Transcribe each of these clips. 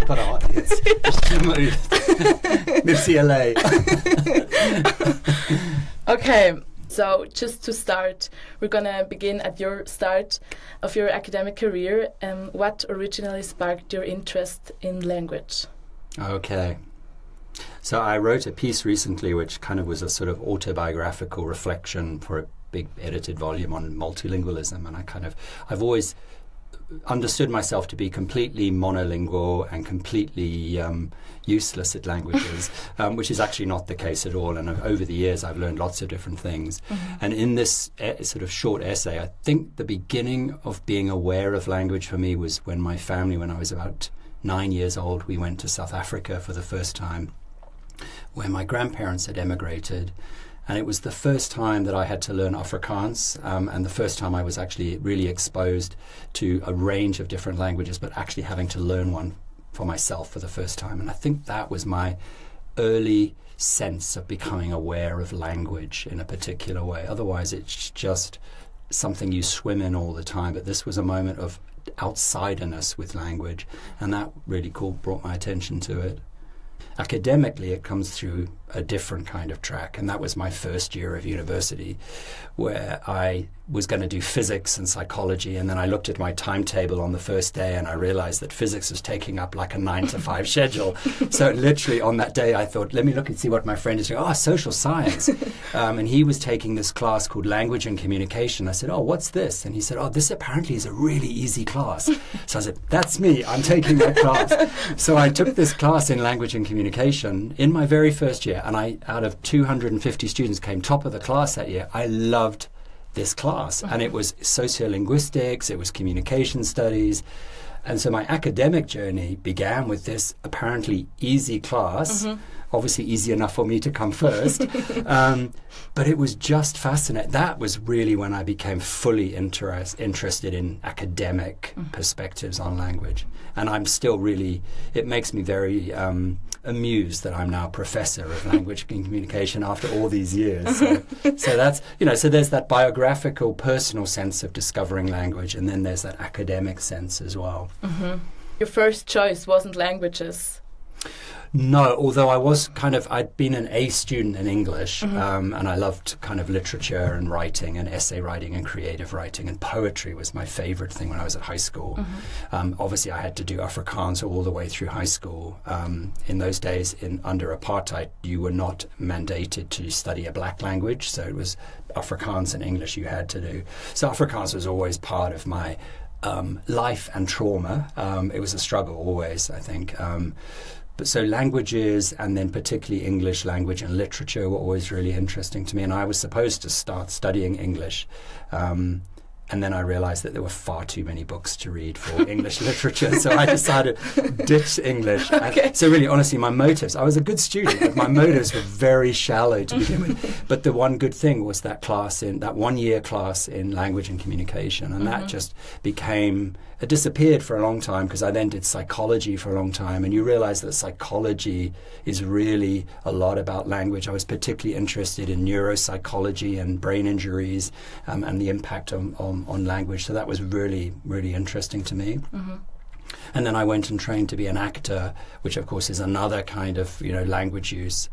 separat jetzt. Merci LA. Okay, so just to start, we're gonna begin at your start of your academic career. What originally sparked your interest in language? Okay. So I wrote a piece recently which kind of was a sort of autobiographical reflection for a big edited volume on multilingualism, and I've always understood myself to be completely monolingual and completely useless at languages, which is actually not the case at all. And over the years, I've learned lots of different things. And in this sort of short essay, I think the beginning of being aware of language for me was when my family, when I was about 9 years old, we went to South Africa for the first time, where my grandparents had emigrated. And it was the first time that I had to learn Afrikaans, and the first time I was actually really exposed to a range of different languages, but actually having to learn one for myself for the first time. And I think that was my early sense of becoming aware of language in a particular way. Otherwise, it's just something you swim in all the time. But this was a moment of outsiderness with language, and that really brought my attention to it. Academically, it comes through a different kind of track, and that was my first year of university, where I was going to do physics and psychology, and then I looked at my timetable on the first day and I realized that physics was taking up like a 9 to 5 schedule. So literally on that day I thought, let me look and see what my friend is doing. Oh, social science. And he was taking this class called language and communication. I said, oh, what's this? And he said, oh, this apparently is a really easy class. So I said, that's me, I'm taking that class. So I took this class in language and communication in my very first year, and I, out of 250 students, came top of the class that year. I loved this class, and it was sociolinguistics, it was communication studies, and so my academic journey began with this apparently easy class, obviously easy enough for me to come first, but it was just fascinating. That was really when I became fully interested in academic perspectives on language, and I'm still really, it makes me very amused that I'm now professor of language and communication after all these years. So that's, so there's that biographical, personal sense of discovering language, and then there's that academic sense as well. Your first choice wasn't languages. No, although I'd been an A student in English, and I loved kind of literature and writing and essay writing and creative writing, and poetry was my favorite thing when I was at high school. Obviously, I had to do Afrikaans all the way through high school. In those days, under apartheid, you were not mandated to study a black language, so it was Afrikaans and English you had to do. So Afrikaans was always part of my life and trauma. It was a struggle always, I think. But so languages, and then particularly English language and literature, were always really interesting to me. And I was supposed to start studying English. And then I realized that there were far too many books to read for English literature. So I decided ditch English. Okay. So really, honestly, my motives, I was a good student, but my motives were very shallow to begin with. But the one good thing was that 1 year class in language and communication. And that just it disappeared for a long time, because I then did psychology for a long time. And you realize that psychology is really a lot about language. I was particularly interested in neuropsychology and brain injuries, and the impact on language. So that was really, really interesting to me. And then I went and trained to be an actor, which of course is another kind of language use.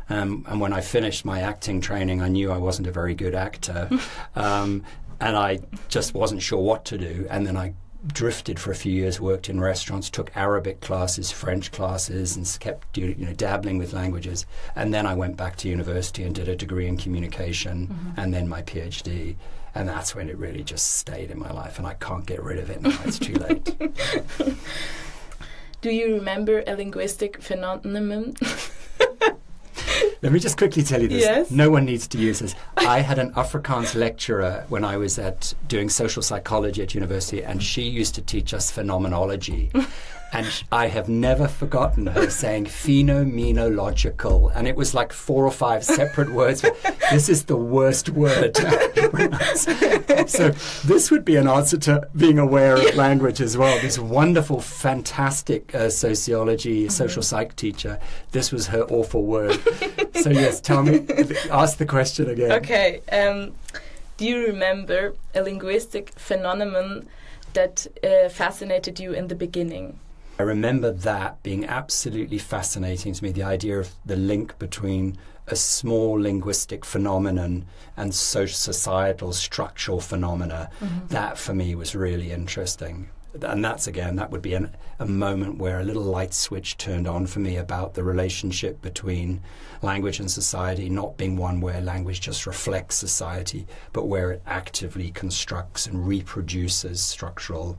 And when I finished my acting training, I knew I wasn't a very good actor, and I just wasn't sure what to do. And then I drifted for a few years, worked in restaurants, took Arabic classes, French classes, and kept dabbling with languages. And then I went back to university and did a degree in communication, and then my PhD. And that's when it really just stayed in my life, and I can't get rid of it now. It's too late. Do you remember a linguistic phenomenon? Let me just quickly tell you this. Yes. No one needs to use this. I had an Afrikaans lecturer when I was doing social psychology at university, and she used to teach us phenomenology. And I have never forgotten her saying phenomenological. And it was like 4 or 5 separate words. This is the worst word to pronounce. So this would be an answer to being aware of language as well. This wonderful, fantastic sociology, social psych teacher. This was her awful word. So yes, tell me, ask the question again. Okay. Do you remember a linguistic phenomenon that fascinated you in the beginning? I remember that being absolutely fascinating to me, the idea of the link between a small linguistic phenomenon and societal structural phenomena. That for me was really interesting. And that's, again, that would be a moment where a little light switch turned on for me about the relationship between language and society not being one where language just reflects society, but where it actively constructs and reproduces structural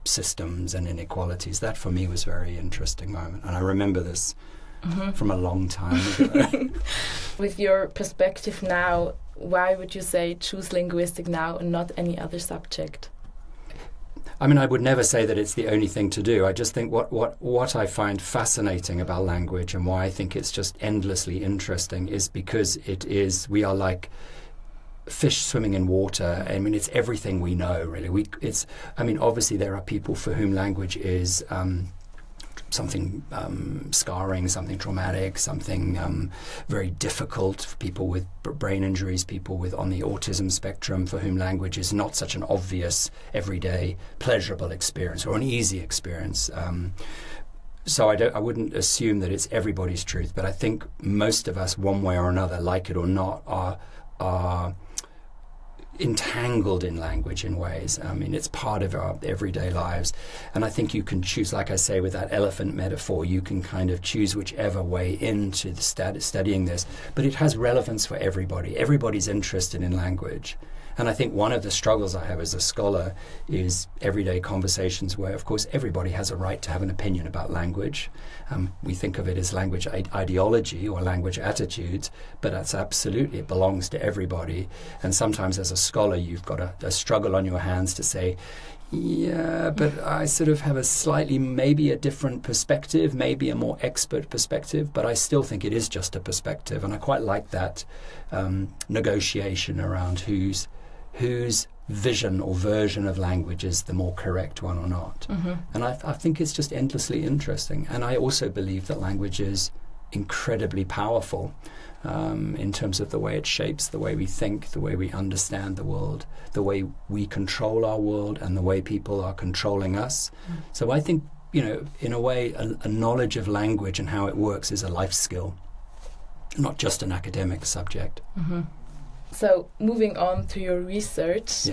systems and inequalities. That for me was a very interesting moment. And I remember this from a long time ago. With your perspective now, why would you say choose linguistic now and not any other subject? I mean, I would never say that it's the only thing to do. I just think what I find fascinating about language and why I think it's just endlessly interesting is because we are like fish swimming in water. I mean, it's everything we know, really. Obviously there are people for whom language is something scarring, something traumatic, something very difficult, for people with brain injuries, people on the autism spectrum, for whom language is not such an obvious, everyday, pleasurable experience or an easy experience. So I wouldn't assume that it's everybody's truth, but I think most of us, one way or another, like it or not, are entangled in language in ways. I mean, it's part of our everyday lives. And I think you can choose, like I say, with that elephant metaphor, you can kind of choose whichever way into the studying this. But it has relevance for everybody. Everybody's interested in language. And I think one of the struggles I have as a scholar is everyday conversations where, of course, everybody has a right to have an opinion about language. We think of it as language ideology or language attitudes, but that's absolutely, it belongs to everybody. And sometimes as a scholar, you've got a struggle on your hands to say, yeah, but I sort of have a slightly, maybe a different perspective, maybe a more expert perspective, but I still think it is just a perspective. And I quite like that negotiation around whose vision or version of language is the more correct one or not. And I think it's just endlessly interesting. And I also believe that language is incredibly powerful in terms of the way it shapes the way we think, the way we understand the world, the way we control our world, and the way people are controlling us. So I think, in a way, a knowledge of language and how it works is a life skill, not just an academic subject. So moving on to your research,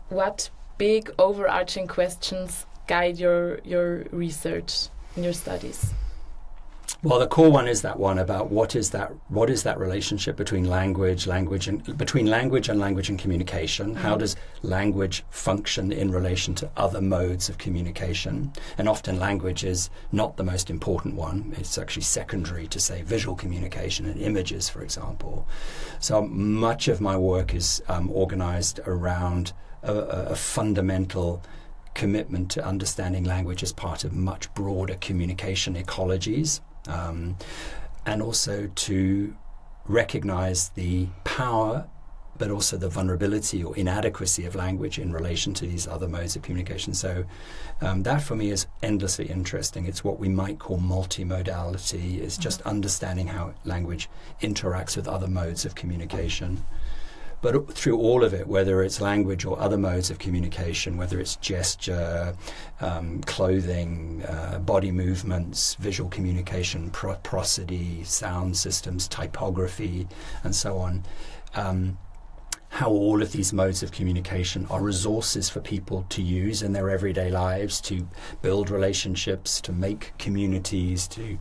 what big overarching questions guide your research and your studies? Well, the core one is that one about what is that relationship between language and communication. How does language function in relation to other modes of communication? And often language is not the most important one. It's actually secondary to, say, visual communication and images, for example. So much of my work is organized around a fundamental commitment to understanding language as part of much broader communication ecologies. And also to recognize the power, but also the vulnerability or inadequacy of language in relation to these other modes of communication. So that for me is endlessly interesting. It's what we might call multimodality. It's just understanding how language interacts with other modes of communication. But through all of it, whether it's language or other modes of communication, whether it's gesture, clothing, body movements, visual communication, prosody, sound systems, typography, and so on, how all of these modes of communication are resources for people to use in their everyday lives, to build relationships, to make communities, to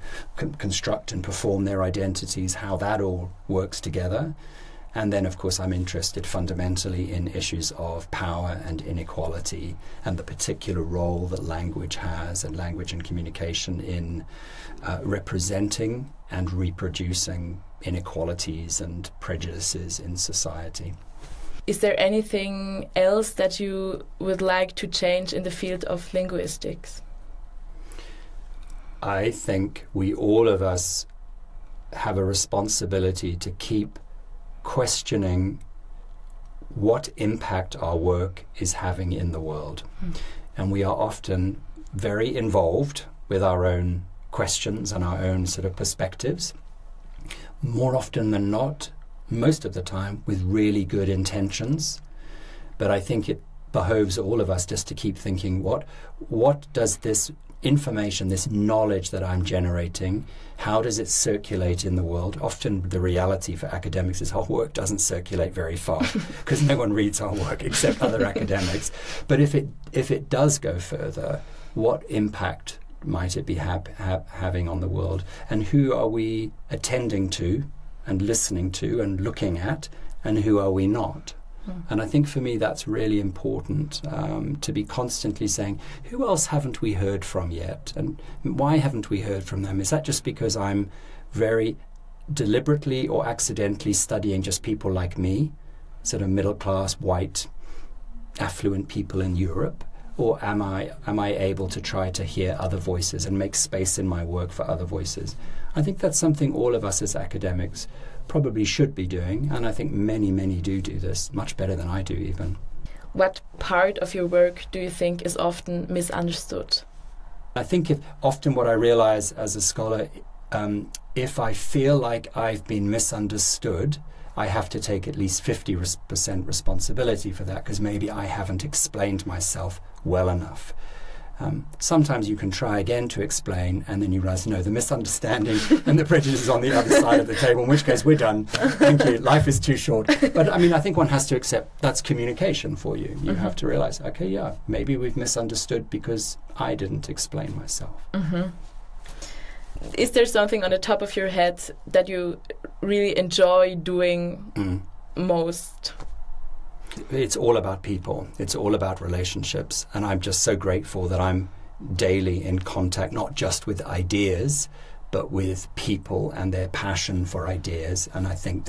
construct and perform their identities, how that all works together. And then, of course, I'm interested fundamentally in issues of power and inequality and the particular role that language has, and language and communication in representing and reproducing inequalities and prejudices in society. Is there anything else that you would like to change in the field of linguistics? I think all of us have a responsibility to keep questioning what impact our work is having in the world. And we are often very involved with our own questions and our own sort of perspectives. More often than not, most of the time, with really good intentions. But I think behoves all of us just to keep thinking, what does this information, this knowledge that I'm generating, how does it circulate in the world? Often the reality for academics is our work doesn't circulate very far because no one reads our work except other academics. But if it does go further, what impact might it be having on the world? And who are we attending to and listening to and looking at, and who are we not? And I think for me that's really important, to be constantly saying, who else haven't we heard from yet? And why haven't we heard from them? Is that just because I'm very deliberately or accidentally studying just people like me, sort of middle-class, white, affluent people in Europe? Or am I able to try to hear other voices and make space in my work for other voices? I think that's something all of us as academics probably should be doing, and I think many, many do this, much better than I do even. What part of your work do you think is often misunderstood? I think often what I realize as a scholar, if I feel like I've been misunderstood, I have to take at least 50% responsibility for that, because maybe I haven't explained myself well enough. Sometimes you can try again to explain, and then you realize, no, the misunderstanding and the prejudice is on the other side of the table, in which case we're done. Thank you. Life is too short. But I mean, I think one has to accept that's communication for you. You have to realize, okay, yeah, maybe we've misunderstood because I didn't explain myself. Is there something on the top of your head that you really enjoy doing most? It's all about people. It's all about relationships. And I'm just so grateful that I'm daily in contact, not just with ideas, but with people and their passion for ideas. And I think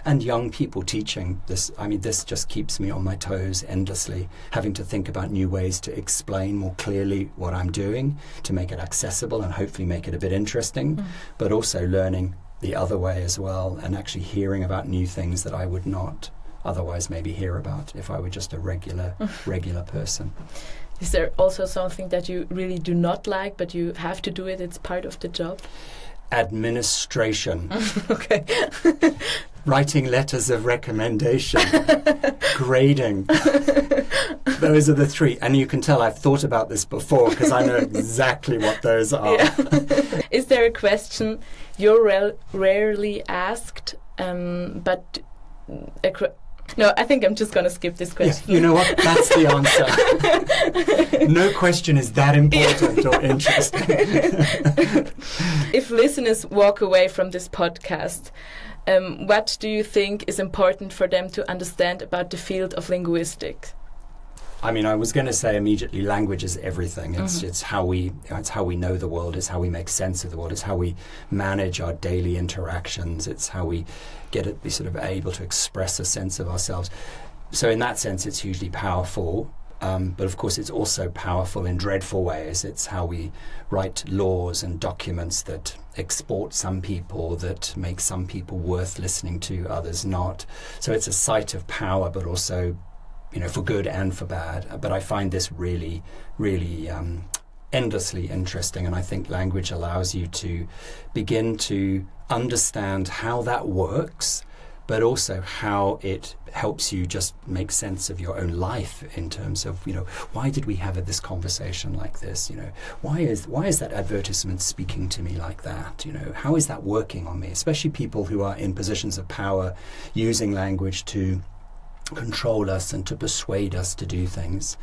and young people teaching this. I mean, this just keeps me on my toes endlessly, having to think about new ways to explain more clearly what I'm doing, to make it accessible and hopefully make it a bit interesting, but also learning the other way as well, and actually hearing about new things that I would not otherwise maybe hear about if I were just a regular person. Is there also something that you really do not like, but you have to do it, it's part of the job? Administration. Okay. Writing letters of recommendation. Grading. Those are the three. And you can tell I've thought about this before because I know exactly what those are. Yeah. Is there a question you're rarely asked, but no, I think I'm just going to skip this question. Yeah, you know what? That's the answer. No question is that important or interesting. If listeners walk away from this podcast, what do you think is important for them to understand about the field of linguistics? I mean, I was going to say immediately, language is everything. It's how we know the world. It's how we make sense of the world. It's how we manage our daily interactions. It's how we be sort of able to express a sense of ourselves. So in that sense, it's hugely powerful. But of course, it's also powerful in dreadful ways. It's how we write laws and documents that export some people, that make some people worth listening to, others not. So it's a site of power, but also, for good and for bad. But I find this really, really endlessly interesting. And I think language allows you to begin to understand how that works, but also how it helps you just make sense of your own life in terms of, why did we have this conversation like this? Why is that advertisement speaking to me like that? How is that working on me? Especially people who are in positions of power using language to control us and to persuade us to do things,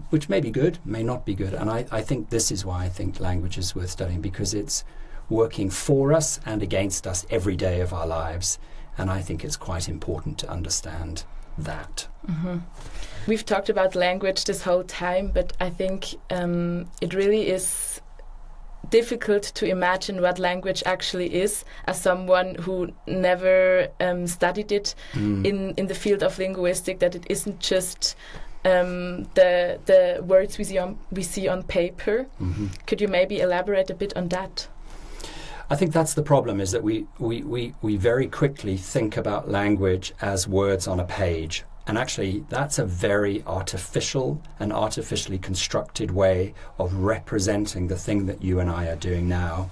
which may be good, may not be good. And I think this is why I think language is worth studying, because it's working for us and against us every day of our lives. And I think it's quite important to understand that. We've talked about language this whole time, but I think it really is difficult to imagine what language actually is, as someone who never studied it in the field of linguistics, that it isn't just the words we see on paper. Could you maybe elaborate a bit on that? I think that's the problem, is that we very quickly think about language as words on a page, And actually, that's a very artificial and artificially constructed way of representing the thing that you and I are doing now.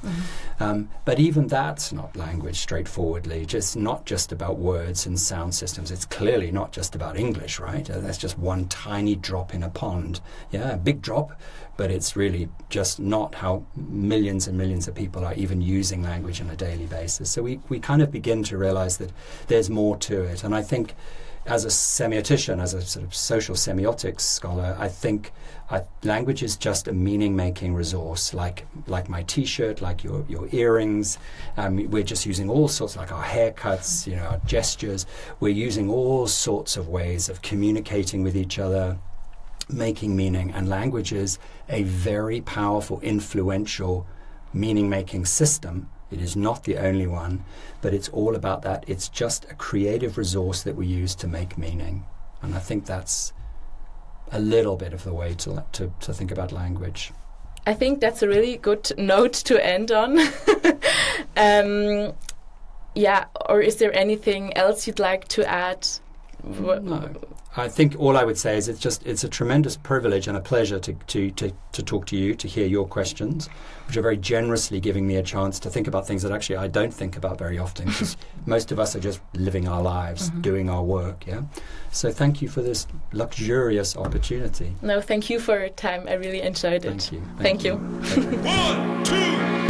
But even that's not language straightforwardly, not just about words and sound systems. It's clearly not just about English, right? That's just one tiny drop in a pond. Yeah, a big drop, but it's really just not how millions and millions of people are even using language on a daily basis. So we kind of begin to realize that there's more to it. And I think as a semiotician, as a sort of social semiotics scholar, I think language is just a meaning-making resource, like my T-shirt, like your earrings. We're just using all sorts, like our haircuts, our gestures. We're using all sorts of ways of communicating with each other, making meaning. And language is a very powerful, influential meaning-making system. It is not the only one, but it's all about that. It's just a creative resource that we use to make meaning. And I think that's a little bit of the way to think about language. I think that's a really good note to end on. Or is there anything else you'd like to add? No. I think all I would say is it's a tremendous privilege and a pleasure to talk to you, to hear your questions, which are very generously giving me a chance to think about things that actually I don't think about very often, because most of us are just living our lives, doing our work. Yeah. So thank you for this luxurious opportunity. No, thank you for your time. I really enjoyed it. Thank you. Thank you. 1, 2